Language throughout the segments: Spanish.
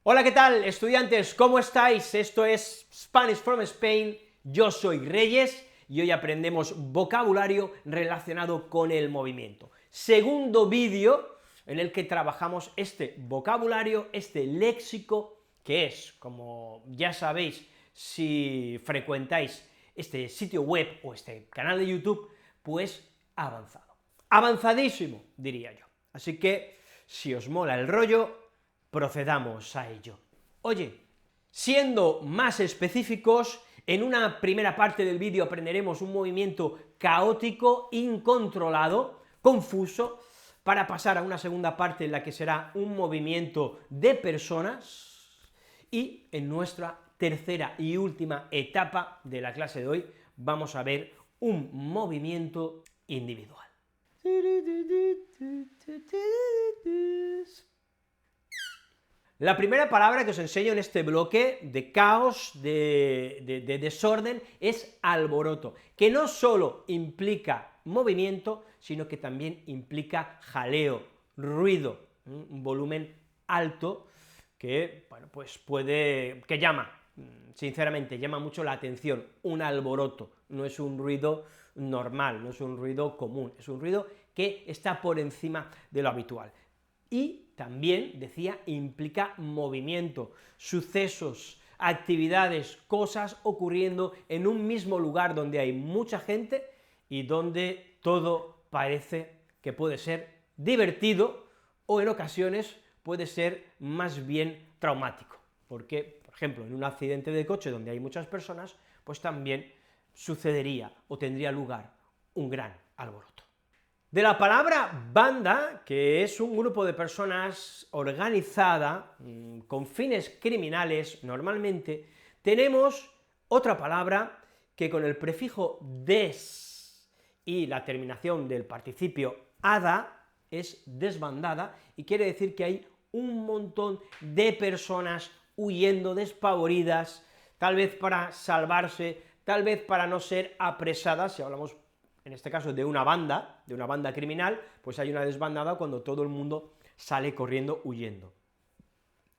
Hola, ¿qué tal, estudiantes? ¿Cómo estáis? Esto es Spanish from Spain, yo soy Reyes, y hoy aprendemos vocabulario relacionado con el movimiento. Segundo vídeo en el que trabajamos este vocabulario, este léxico, que es, como ya sabéis, si frecuentáis este sitio web o este canal de YouTube, pues avanzado. Avanzadísimo, diría yo. Así que, si os mola el rollo, procedamos a ello. Oye, siendo más específicos, en una primera parte del vídeo aprenderemos un movimiento caótico, incontrolado, confuso, para pasar a una segunda parte en la que será un movimiento de personas, y en nuestra tercera y última etapa de la clase de hoy vamos a ver un movimiento individual. La primera palabra que os enseño en este bloque de caos, de desorden, es alboroto, que no solo implica movimiento, sino que también implica jaleo, ruido, un volumen alto que, bueno, pues que llama, sinceramente, llama mucho la atención. Un alboroto no es un ruido normal, no es un ruido común, es un ruido que está por encima de lo habitual. Y también, decía, implica movimiento, sucesos, actividades, cosas ocurriendo en un mismo lugar donde hay mucha gente y donde todo parece que puede ser divertido o en ocasiones puede ser más bien traumático, porque, por ejemplo, en un accidente de coche donde hay muchas personas, pues también sucedería o tendría lugar un gran alboroto. De la palabra banda, que es un grupo de personas organizada, con fines criminales normalmente, tenemos otra palabra que con el prefijo des y la terminación del participio ada es desbandada, y quiere decir que hay un montón de personas huyendo despavoridas, tal vez para salvarse, tal vez para no ser apresadas. Si hablamos en este caso de una banda criminal, pues hay una desbandada cuando todo el mundo sale corriendo, huyendo.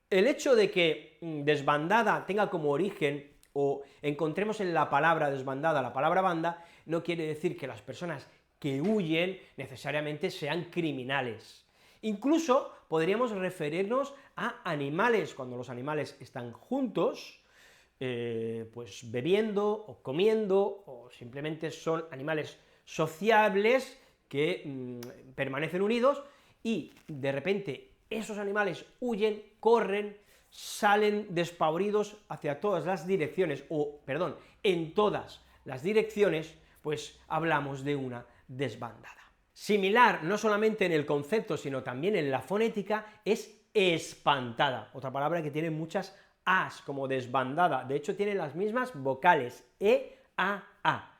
El hecho de que desbandada tenga como origen, o encontremos en la palabra desbandada la palabra banda, no quiere decir que las personas que huyen necesariamente sean criminales. Incluso podríamos referirnos a animales, cuando los animales están juntos, pues bebiendo o comiendo, o simplemente son animales sociables que permanecen unidos, y de repente esos animales huyen, corren, salen despavoridos hacia todas las direcciones, o, perdón, en todas las direcciones, pues hablamos de una desbandada. Similar, no solamente en el concepto, sino también en la fonética, es espantada, otra palabra que tiene muchas as, como desbandada, de hecho tiene las mismas vocales, a,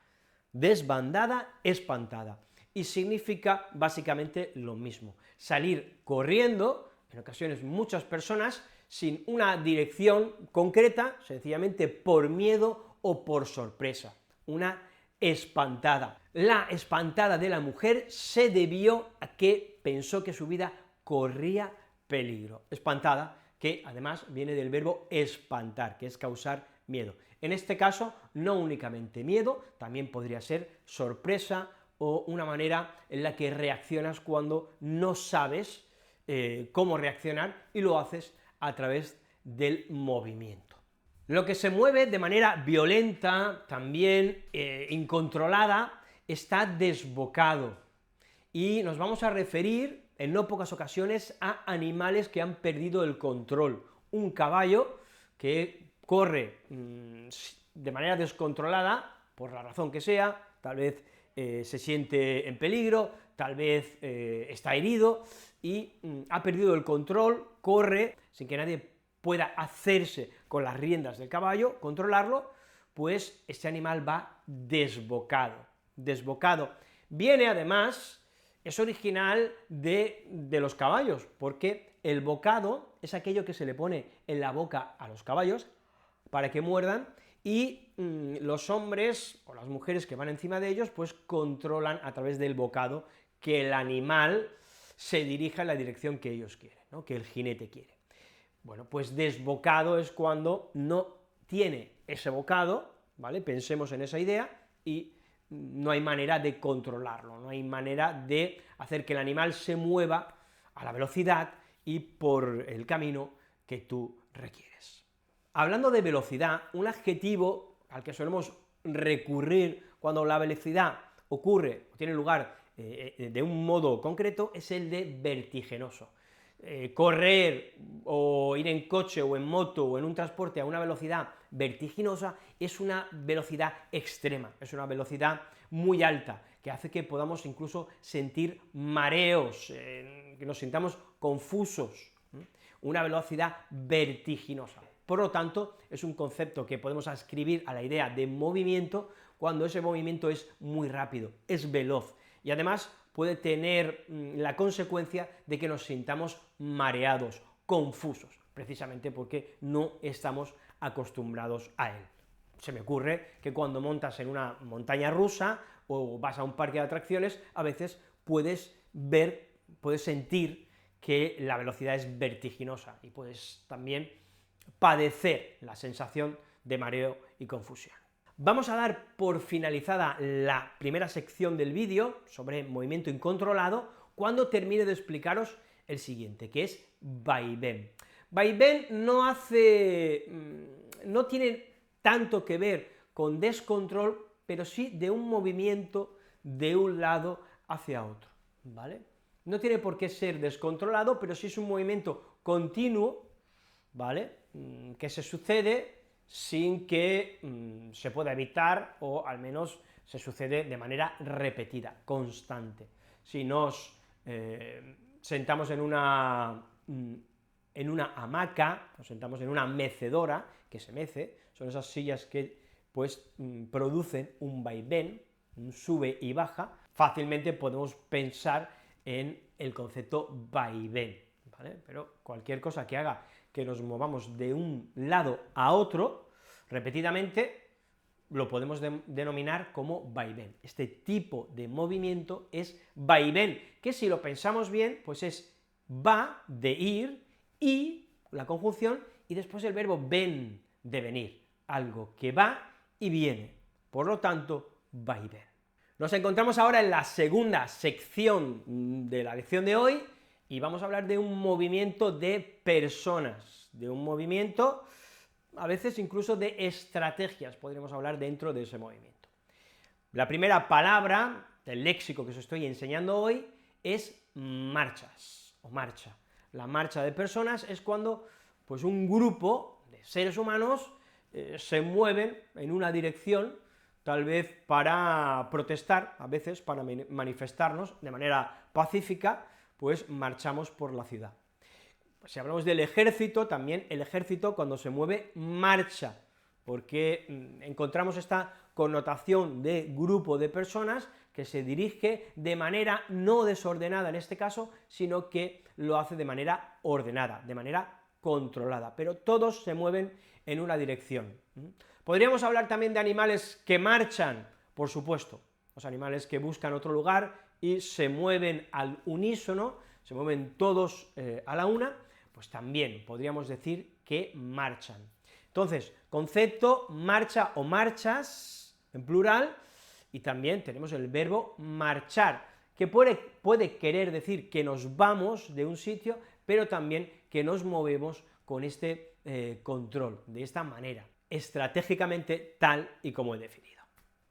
desbandada, espantada, y significa básicamente lo mismo, salir corriendo, en ocasiones muchas personas, sin una dirección concreta, sencillamente por miedo o por sorpresa, una espantada. La espantada de la mujer se debió a que pensó que su vida corría peligro. Espantada, que además viene del verbo espantar, que es causar miedo. En este caso, no únicamente miedo, también podría ser sorpresa o una manera en la que reaccionas cuando no sabes cómo reaccionar y lo haces a través del movimiento. Lo que se mueve de manera violenta, también incontrolada, está desbocado, y nos vamos a referir en no pocas ocasiones a animales que han perdido el control. Un caballo que corre de manera descontrolada, por la razón que sea, tal vez se siente en peligro, tal vez está herido y ha perdido el control, corre sin que nadie pueda hacerse con las riendas del caballo, controlarlo, pues este animal va desbocado. Desbocado. Viene además, es original de los caballos, porque el bocado es aquello que se le pone en la boca a los caballos para que muerdan, y los hombres o las mujeres que van encima de ellos pues controlan a través del bocado que el animal se dirija en la dirección que ellos quieren, ¿no?, que el jinete quiere. Bueno, pues desbocado es cuando no tiene ese bocado, ¿vale? Pensemos en esa idea, y no hay manera de controlarlo, no hay manera de hacer que el animal se mueva a la velocidad y por el camino que tú requieres. Hablando de velocidad, un adjetivo al que solemos recurrir cuando la velocidad ocurre o tiene lugar de un modo concreto es el de vertiginoso. Correr o ir en coche o en moto o en un transporte a una velocidad vertiginosa es una velocidad extrema, es una velocidad muy alta, que hace que podamos incluso sentir mareos, que nos sintamos confusos, una velocidad vertiginosa. Por lo tanto, es un concepto que podemos ascribir a la idea de movimiento cuando ese movimiento es muy rápido, es veloz, y además puede tener la consecuencia de que nos sintamos mareados, confusos, precisamente porque no estamos acostumbrados a él. Se me ocurre que cuando montas en una montaña rusa o vas a un parque de atracciones, a veces puedes sentir que la velocidad es vertiginosa y puedes también padecer la sensación de mareo y confusión. Vamos a dar por finalizada la primera sección del vídeo sobre movimiento incontrolado cuando termine de explicaros el siguiente, que es vaivén. Vaivén no tiene tanto que ver con descontrol, pero sí de un movimiento de un lado hacia otro, ¿vale? No tiene por qué ser descontrolado, pero sí es un movimiento continuo, ¿vale?, que se sucede sin que se pueda evitar, o al menos se sucede de manera repetida, constante. Si nos sentamos en una hamaca, nos sentamos en una mecedora, que se mece, son esas sillas que pues producen un vaivén, un sube y baja, fácilmente podemos pensar en el concepto vaivén, ¿vale? Pero cualquier cosa que haga que nos movamos de un lado a otro repetidamente, lo podemos denominar como vaivén. Este tipo de movimiento es vaivén, que si lo pensamos bien, pues es va, de ir, y la conjunción, y después el verbo ven, de venir, algo que va y viene, por lo tanto, vaivén. Nos encontramos ahora en la segunda sección de la lección de hoy, y vamos a hablar de un movimiento de personas, de un movimiento, a veces incluso de estrategias, podríamos hablar dentro de ese movimiento. La primera palabra del léxico que os estoy enseñando hoy es marchas, o marcha. La marcha de personas es cuando pues, un grupo de seres humanos se mueven en una dirección, tal vez para protestar, a veces para manifestarnos de manera pacífica, pues marchamos por la ciudad. Si hablamos del ejército, también el ejército cuando se mueve marcha, porque encontramos esta connotación de grupo de personas que se dirige de manera no desordenada en este caso, sino que lo hace de manera ordenada, de manera controlada, pero todos se mueven en una dirección. Podríamos hablar también de animales que marchan, por supuesto, los animales que buscan otro lugar y se mueven al unísono, se mueven todos a la una, pues también podríamos decir que marchan. Entonces, concepto marcha o marchas, en plural, y también tenemos el verbo marchar, que puede querer decir que nos vamos de un sitio, pero también que nos movemos con este control, de esta manera, estratégicamente tal y como he definido.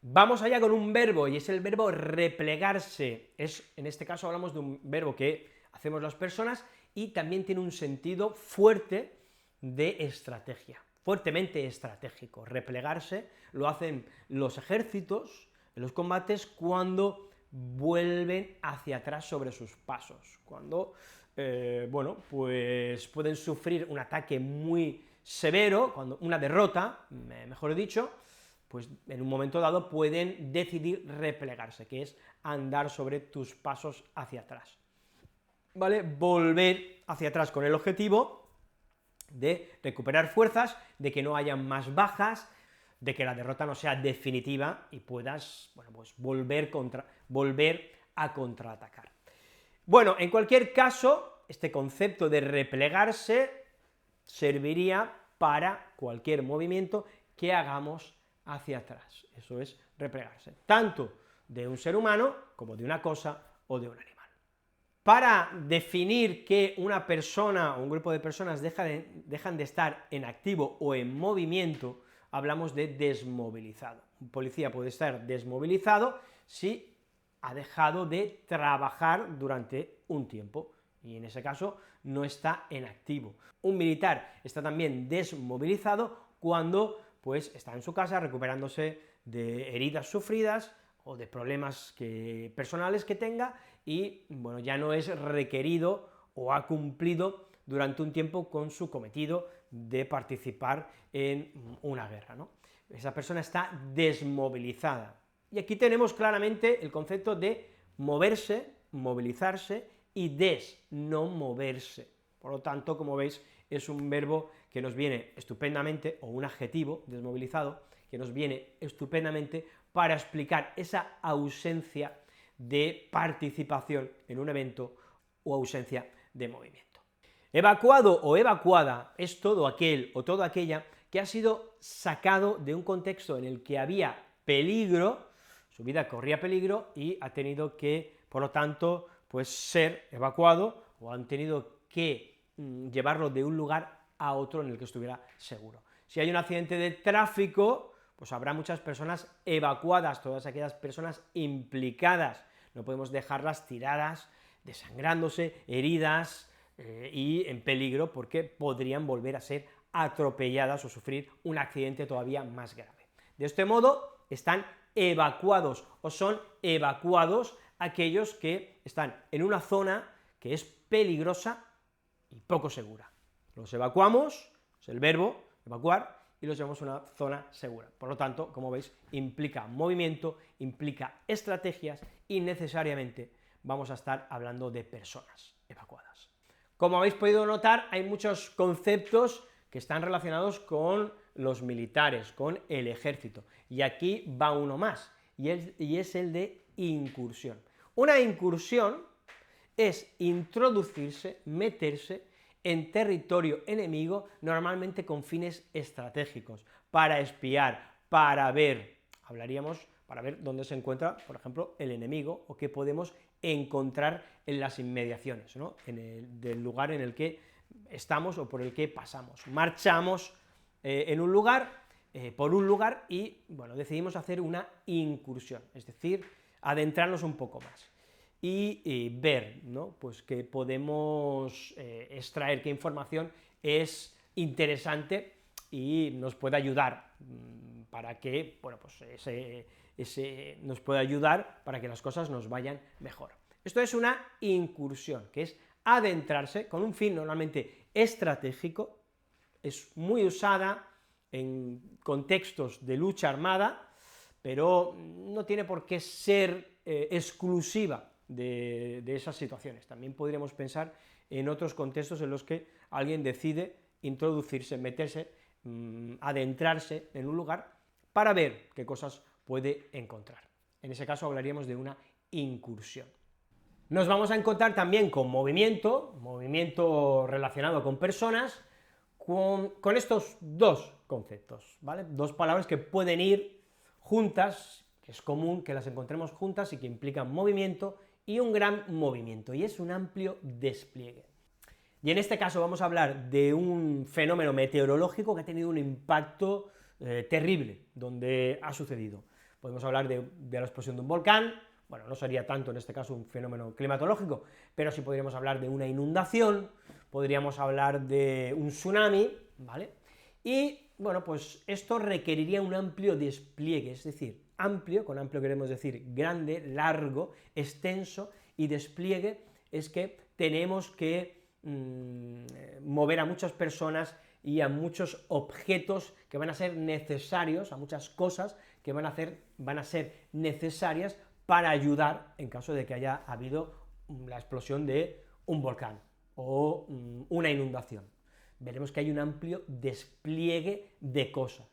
Vamos allá con un verbo, y es el verbo replegarse. En este caso hablamos de un verbo que hacemos las personas, y también tiene un sentido fuerte de estrategia, fuertemente estratégico. Replegarse lo hacen los ejércitos en los combates cuando vuelven hacia atrás sobre sus pasos, cuando, bueno, pues pueden sufrir un ataque muy severo, cuando una derrota, mejor dicho, pues en un momento dado pueden decidir replegarse, que es andar sobre tus pasos hacia atrás, ¿vale? Volver hacia atrás con el objetivo de recuperar fuerzas, de que no haya más bajas, de que la derrota no sea definitiva y puedas, bueno, pues volver a contraatacar. Bueno, en cualquier caso, este concepto de replegarse serviría para cualquier movimiento que hagamos hacia atrás, eso es replegarse, tanto de un ser humano como de una cosa o de un animal. Para definir que una persona o un grupo de personas dejan de estar en activo o en movimiento, hablamos de desmovilizado. Un policía puede estar desmovilizado si ha dejado de trabajar durante un tiempo, y en ese caso no está en activo. Un militar está también desmovilizado cuando pues está en su casa recuperándose de heridas sufridas o de problemas personales que tenga, y bueno, ya no es requerido o ha cumplido durante un tiempo con su cometido de participar en una guerra, ¿no? Esa persona está desmovilizada. Y aquí tenemos claramente el concepto de moverse, movilizarse, y no moverse. Por lo tanto, como veis, es un verbo que nos viene estupendamente, o un adjetivo, desmovilizado, que nos viene estupendamente para explicar esa ausencia de participación en un evento o ausencia de movimiento. Evacuado o evacuada es todo aquel o toda aquella que ha sido sacado de un contexto en el que había peligro, su vida corría peligro y ha tenido que, por lo tanto, pues ser evacuado, o han tenido que llevarlo de un lugar a otro en el que estuviera seguro. Si hay un accidente de tráfico, pues habrá muchas personas evacuadas, todas aquellas personas implicadas, no podemos dejarlas tiradas, desangrándose, heridas y en peligro, porque podrían volver a ser atropelladas o sufrir un accidente todavía más grave. De este modo, están evacuados o son evacuados aquellos que están en una zona que es peligrosa y poco segura. Los evacuamos, es el verbo evacuar, y los llevamos a una zona segura. Por lo tanto, como veis, implica movimiento, implica estrategias, y necesariamente vamos a estar hablando de personas evacuadas. Como habéis podido notar, hay muchos conceptos que están relacionados con los militares, con el ejército, y aquí va uno más, y es el de incursión. Una incursión es introducirse, meterse en territorio enemigo, normalmente con fines estratégicos, para espiar, para ver, para ver dónde se encuentra, por ejemplo, el enemigo, o qué podemos encontrar en las inmediaciones, ¿no? Del lugar en el que estamos o por el que pasamos. Marchamos en un lugar, por un lugar, y bueno, decidimos hacer una incursión, es decir, adentrarnos un poco más. Y ver, ¿no? Pues que podemos extraer, qué información es interesante y nos puede ayudar para que, bueno, pues nos puede ayudar para que las cosas nos vayan mejor. Esto es una incursión, que es adentrarse con un fin normalmente estratégico, es muy usada en contextos de lucha armada, pero no tiene por qué ser exclusiva de esas situaciones. También podríamos pensar en otros contextos en los que alguien decide introducirse, meterse, adentrarse en un lugar para ver qué cosas puede encontrar. En ese caso hablaríamos de una incursión. Nos vamos a encontrar también con movimiento relacionado con personas, con estos dos conceptos, ¿vale? Dos palabras que pueden ir juntas, que es común que las encontremos juntas y que implican movimiento y un gran movimiento, y es un amplio despliegue. Y en este caso vamos a hablar de un fenómeno meteorológico que ha tenido un impacto terrible donde ha sucedido. Podemos hablar de la explosión de un volcán, bueno, no sería tanto en este caso un fenómeno climatológico, pero sí podríamos hablar de una inundación, podríamos hablar de un tsunami, ¿vale? Y, bueno, pues esto requeriría un amplio despliegue, es decir, amplio, con amplio queremos decir grande, largo, extenso, y despliegue es que tenemos que mover a muchas personas y a muchos objetos que van a ser necesarios, a muchas cosas que van a ser necesarias para ayudar en caso de que haya habido la explosión de un volcán o una inundación. Veremos que hay un amplio despliegue de cosas.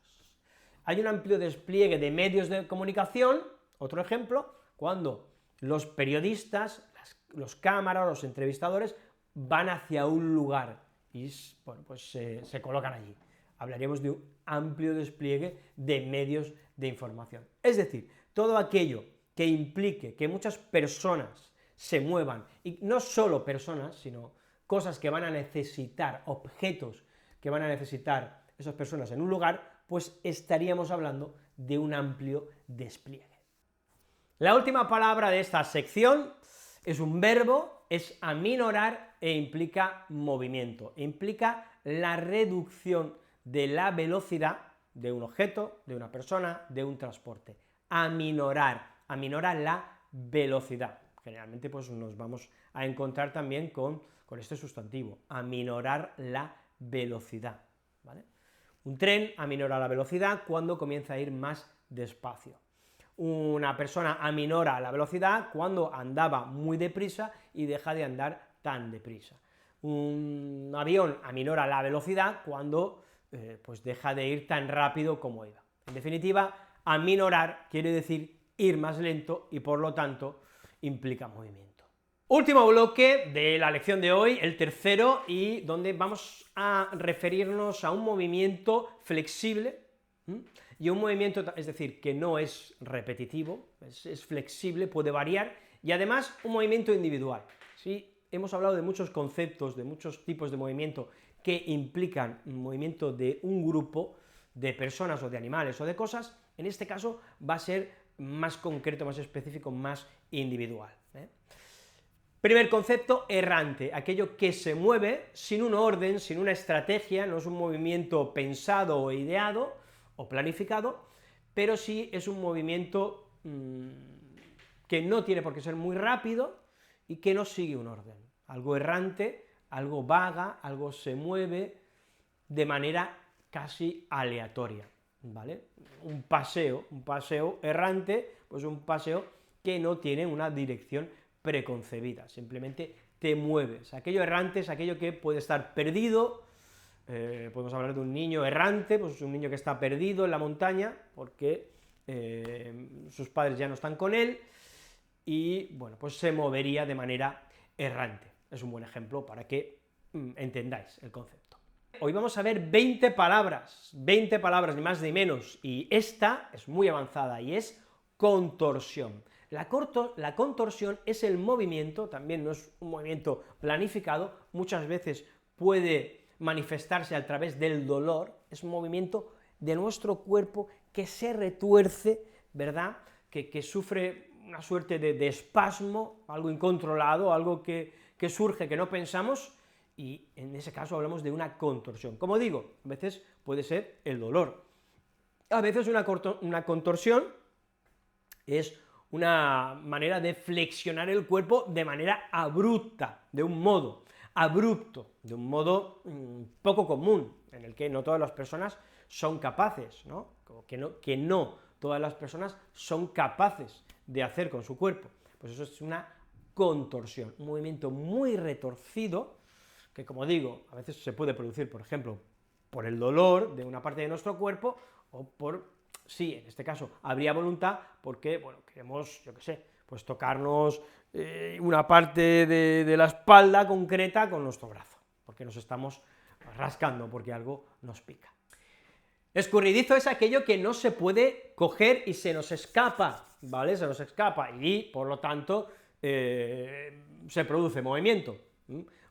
Hay un amplio despliegue de medios de comunicación, otro ejemplo, cuando los periodistas, los cámaras, los entrevistadores van hacia un lugar y bueno, pues se colocan allí. Hablaríamos de un amplio despliegue de medios de información. Es decir, todo aquello que implique que muchas personas se muevan, y no solo personas, sino cosas que van a necesitar, objetos que van a necesitar esas personas en un lugar, pues estaríamos hablando de un amplio despliegue. La última palabra de esta sección es un verbo, es aminorar e implica movimiento, implica la reducción de la velocidad de un objeto, de una persona, de un transporte. Aminorar la velocidad. Generalmente pues nos vamos a encontrar también con este sustantivo, aminorar la velocidad, ¿vale? Un tren aminora la velocidad cuando comienza a ir más despacio. Una persona aminora la velocidad cuando andaba muy deprisa y deja de andar tan deprisa. Un avión aminora la velocidad cuando pues deja de ir tan rápido como iba. En definitiva, aminorar quiere decir ir más lento y por lo tanto implica movimiento. Último bloque de la lección de hoy, el tercero, y donde vamos a referirnos a un movimiento flexible, y un movimiento, es decir, que no es repetitivo, es flexible, puede variar, y además un movimiento individual. ¿Sí? Hemos hablado de muchos conceptos, de muchos tipos de movimiento que implican un movimiento de un grupo de personas o de animales o de cosas. En este caso va a ser más concreto, más específico, más individual. Primer concepto, errante, aquello que se mueve sin un orden, sin una estrategia, no es un movimiento pensado o ideado o planificado, pero sí es un movimiento que no tiene por qué ser muy rápido y que no sigue un orden. Algo errante, algo vaga, algo se mueve de manera casi aleatoria, ¿vale? Un paseo errante, pues un paseo que no tiene una dirección preconcebida, simplemente te mueves. Aquello errante es aquello que puede estar perdido, podemos hablar de un niño errante, pues es un niño que está perdido en la montaña, porque sus padres ya no están con él, y bueno, pues se movería de manera errante. Es un buen ejemplo para que entendáis el concepto. Hoy vamos a ver 20 palabras, ni más ni menos, y esta es muy avanzada, y es contorsión. La contorsión es el movimiento, también no es un movimiento planificado, muchas veces puede manifestarse a través del dolor, es un movimiento de nuestro cuerpo que se retuerce, ¿verdad?, que sufre una suerte de espasmo, algo incontrolado, algo que surge, que no pensamos, y en ese caso hablamos de una contorsión. Como digo, a veces puede ser el dolor, a veces una contorsión es una manera de flexionar el cuerpo de manera abrupta, de un modo abrupto, de un modo poco común, en el que no todas las personas son capaces, ¿no? Que no todas las personas son capaces de hacer con su cuerpo. Pues eso es una contorsión, un movimiento muy retorcido, que como digo, a veces se puede producir, por ejemplo, por el dolor de una parte de nuestro cuerpo, o por, sí, en este caso habría voluntad, porque, bueno, queremos, yo qué sé, pues tocarnos una parte de la espalda concreta con nuestro brazo, porque nos estamos rascando, porque algo nos pica. Escurridizo es aquello que no se puede coger y se nos escapa, ¿vale? Se nos escapa, y por lo tanto se produce movimiento.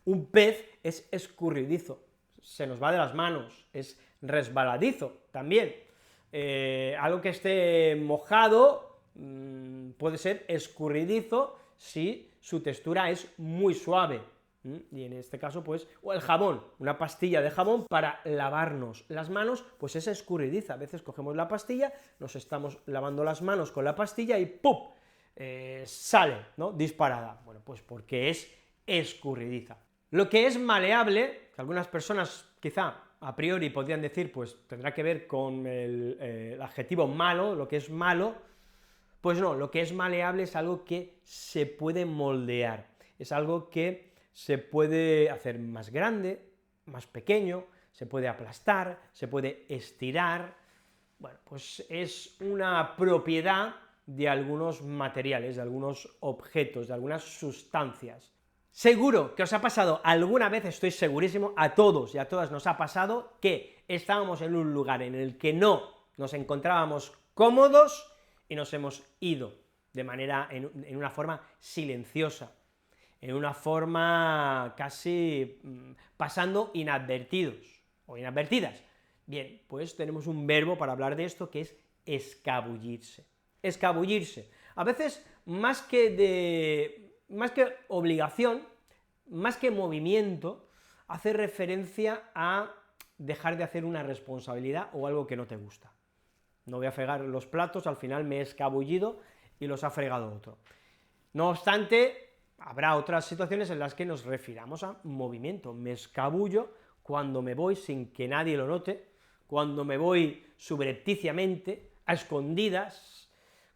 Un pez es escurridizo, se nos va de las manos, es resbaladizo también. Algo que esté mojado puede ser escurridizo si su textura es muy suave, y en este caso, pues, o el jabón, una pastilla de jabón para lavarnos las manos, pues es escurridiza. A veces cogemos la pastilla, nos estamos lavando las manos con la pastilla y ¡pum!, sale, ¿no?, disparada. Bueno, pues porque es escurridiza. Lo que es maleable, que algunas personas quizá a priori podrían decir, pues tendrá que ver con el adjetivo malo, lo que es malo, pues no, lo que es maleable es algo que se puede moldear, es algo que se puede hacer más grande, más pequeño, se puede aplastar, se puede estirar. Bueno, pues es una propiedad de algunos materiales, de algunos objetos, de algunas sustancias. Seguro que os ha pasado alguna vez, estoy segurísimo, a todos y a todas nos ha pasado que estábamos en un lugar en el que no nos encontrábamos cómodos y nos hemos ido de manera, en una forma silenciosa, en una forma casi pasando inadvertidos o inadvertidas. Bien, pues tenemos un verbo para hablar de esto que es escabullirse. Escabullirse. A veces, más que obligación, más que movimiento, hace referencia a dejar de hacer una responsabilidad o algo que no te gusta. No voy a fregar los platos, al final me he escabullido y los ha fregado otro. No obstante, habrá otras situaciones en las que nos refiramos a movimiento. Me escabullo cuando me voy sin que nadie lo note, cuando me voy subrepticiamente, a escondidas,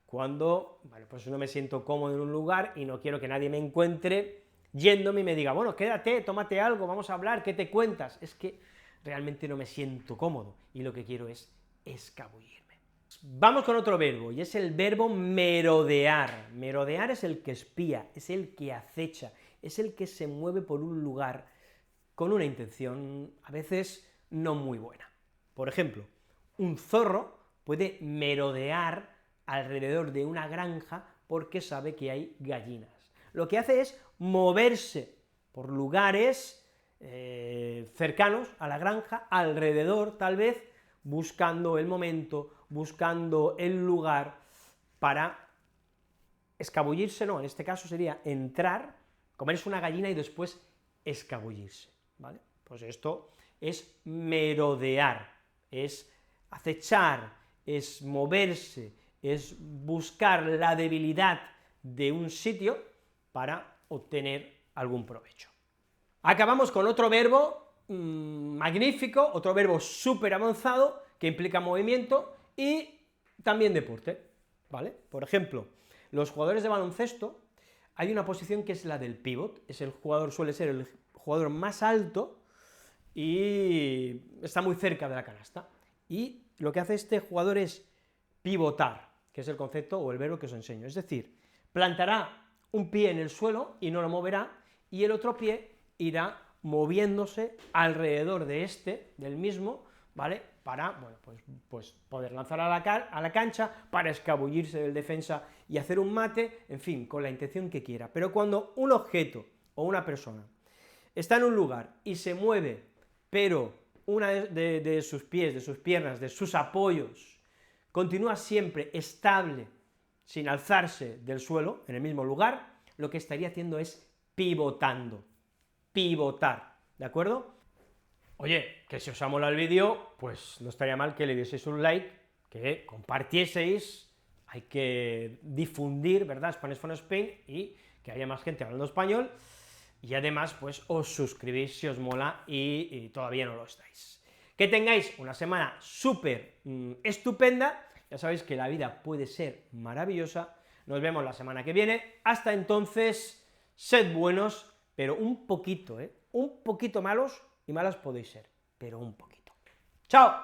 cuando, bueno, pues no me siento cómodo en un lugar y no quiero que nadie me encuentre yéndome y me diga, bueno, quédate, tómate algo, vamos a hablar, ¿qué te cuentas? Es que realmente no me siento cómodo y lo que quiero es escabullirme. Vamos con otro verbo, y es el verbo merodear. Merodear es el que espía, es el que acecha, es el que se mueve por un lugar con una intención a veces no muy buena. Por ejemplo, un zorro puede merodear alrededor de una granja porque sabe que hay gallinas. Lo que hace es moverse por lugares cercanos a la granja, alrededor tal vez, buscando el momento, buscando el lugar para escabullirse, no, en este caso sería entrar, comerse una gallina y después escabullirse, ¿vale? Pues esto es merodear, es acechar, es moverse, es buscar la debilidad de un sitio para obtener algún provecho. Acabamos con otro verbo magnífico, otro verbo súper avanzado, que implica movimiento y también deporte, ¿vale? Por ejemplo, los jugadores de baloncesto, hay una posición que es la del pívot, es el jugador, suele ser el jugador más alto y está muy cerca de la canasta, y lo que hace este jugador es pivotar, que es el concepto o el verbo que os enseño, es decir, plantará un pie en el suelo y no lo moverá, y el otro pie irá moviéndose alrededor de este, del mismo, ¿vale?, para, bueno, pues poder lanzar a la cancha, para escabullirse del defensa y hacer un mate, en fin, con la intención que quiera. Pero cuando un objeto o una persona está en un lugar y se mueve, pero una de sus pies, de sus piernas, de sus apoyos, continúa siempre estable, sin alzarse del suelo, en el mismo lugar, lo que estaría haciendo es pivotando, pivotar, ¿de acuerdo? Oye, que si os ha molado el vídeo, pues no estaría mal que le dieseis un like, que compartieseis, hay que difundir, ¿verdad?, Spanish for Spain, y que haya más gente hablando español, y además, pues os suscribís si os mola y todavía no lo estáis. Que tengáis una semana súper estupenda, ya sabéis que la vida puede ser maravillosa, nos vemos la semana que viene, hasta entonces, sed buenos, pero un poquito malos, y malas podéis ser, pero un poquito. ¡Chao!